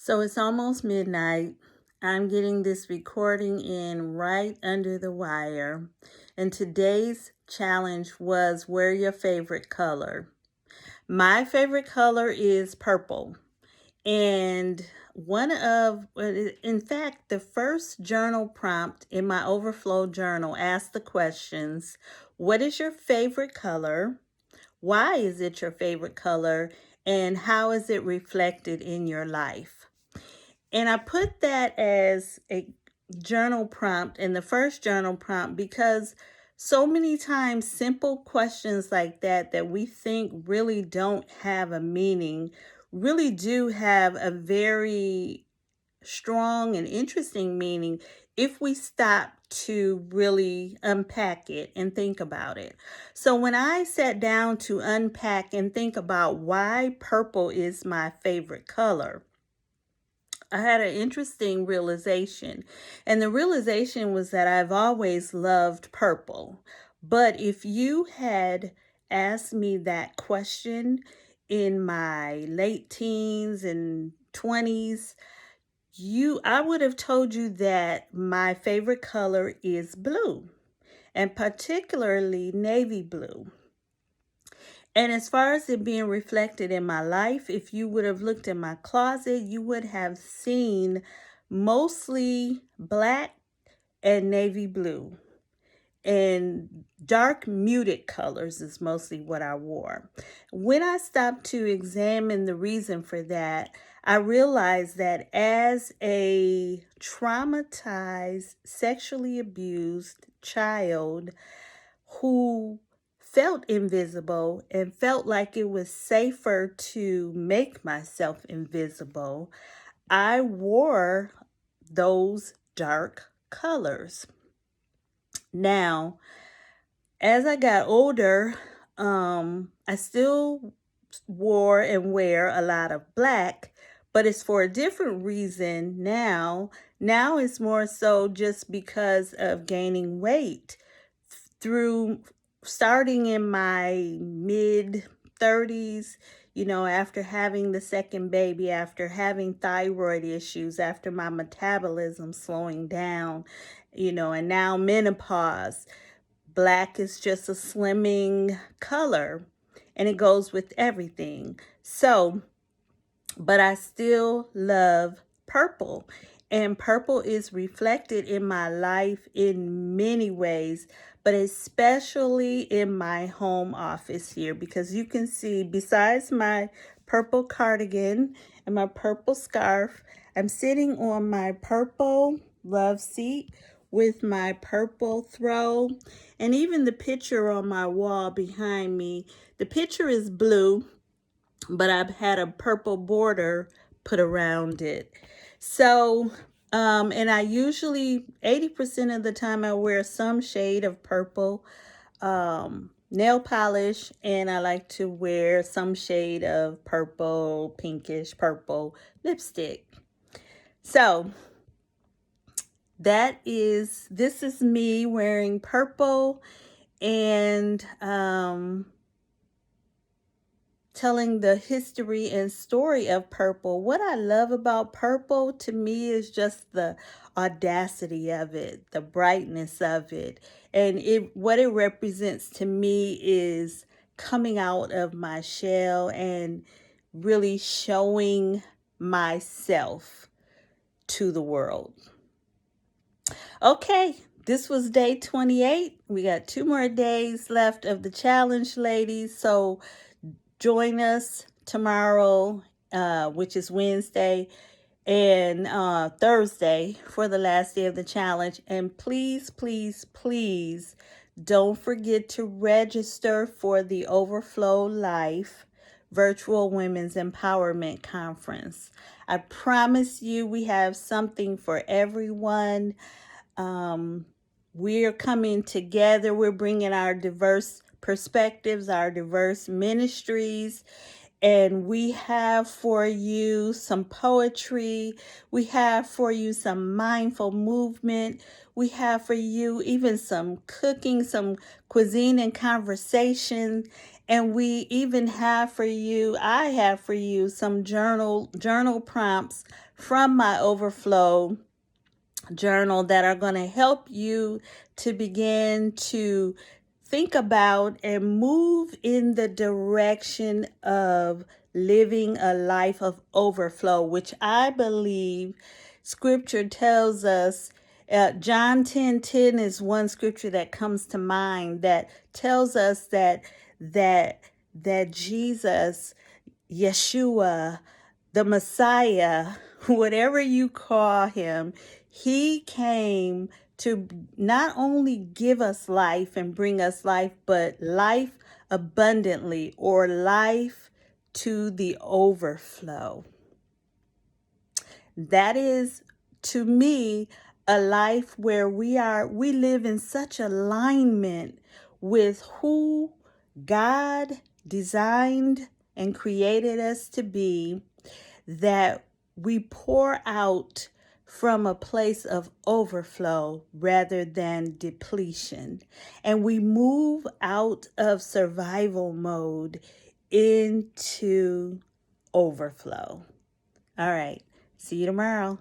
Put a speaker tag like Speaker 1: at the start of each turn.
Speaker 1: So it's almost midnight. I'm getting this recording in right under the wire. And today's challenge was wear your favorite color. My favorite color is purple. And in fact, the first journal prompt in my Overflow journal asked the questions: what is your favorite color? Why is it your favorite color? And how is it reflected in your life? And I put that as a journal prompt in the first journal prompt because so many times simple questions like that we think really don't have a meaning really do have a very strong and interesting meaning if we stop to really unpack it and think about it. So when I sat down to unpack and think about why purple is my favorite color, I had an interesting realization. And the realization was that I've always loved purple. But if you had asked me that question in my late teens and 20s, I would have told you that my favorite color is blue, and particularly navy blue. And as far as it being reflected in my life, if you would have looked in my closet, you would have seen mostly black and navy blue. And dark muted colors is mostly what I wore. When I stopped to examine the reason for that, I realized that as a traumatized, sexually abused child who felt invisible and felt like it was safer to make myself invisible, I wore those dark colors. Now, as I got older, I still wore and wear a lot of black, but it's for a different reason now. Now it's more so just because of gaining weight through starting in my mid 30s, after having the second baby, after having thyroid issues, after my metabolism slowing down, and now menopause. Black is just a slimming color and it goes with everything. So, but I still love purple. And purple is reflected in my life in many ways, but especially in my home office here, because you can see, besides my purple cardigan and my purple scarf, I'm sitting on my purple love seat with my purple throw, and even the picture on my wall behind me. The picture is blue, but I've had a purple border put around it. So, and I usually, 80% of the time, I wear some shade of purple nail polish, and I like to wear some shade of purple, pinkish purple lipstick. So, this is me wearing purple and telling the history and story of purple. What I love about purple to me is just the audacity of it, the brightness of it. And what it represents to me is coming out of my shell and really showing myself to the world. Okay, this was day 28. We got 2 more days left of the challenge, ladies. So join us tomorrow, which is Wednesday, and Thursday for the last day of the challenge. And please, please, please don't forget to register for the Overflow Life Virtual Women's Empowerment Conference. I promise you we have something for everyone. We're coming together. We're bringing our diverse perspectives, our diverse ministries, And we have for you some poetry. We have for you some mindful movement. We have for you even some cooking, some cuisine and conversation. And we even have for you, I have for you some journal prompts from my Overflow journal that are going to help you to begin to think about and move in the direction of living a life of overflow, which I believe scripture tells us. John 10:10 is one scripture that comes to mind that tells us that Jesus, Yeshua, the Messiah, whatever you call him, he came to not only give us life and bring us life, but life abundantly, or life to the overflow. That is, to me, a life where we live in such alignment with who God designed and created us to be, that we pour out from a place of overflow rather than depletion. And we move out of survival mode into overflow. All right. See you tomorrow.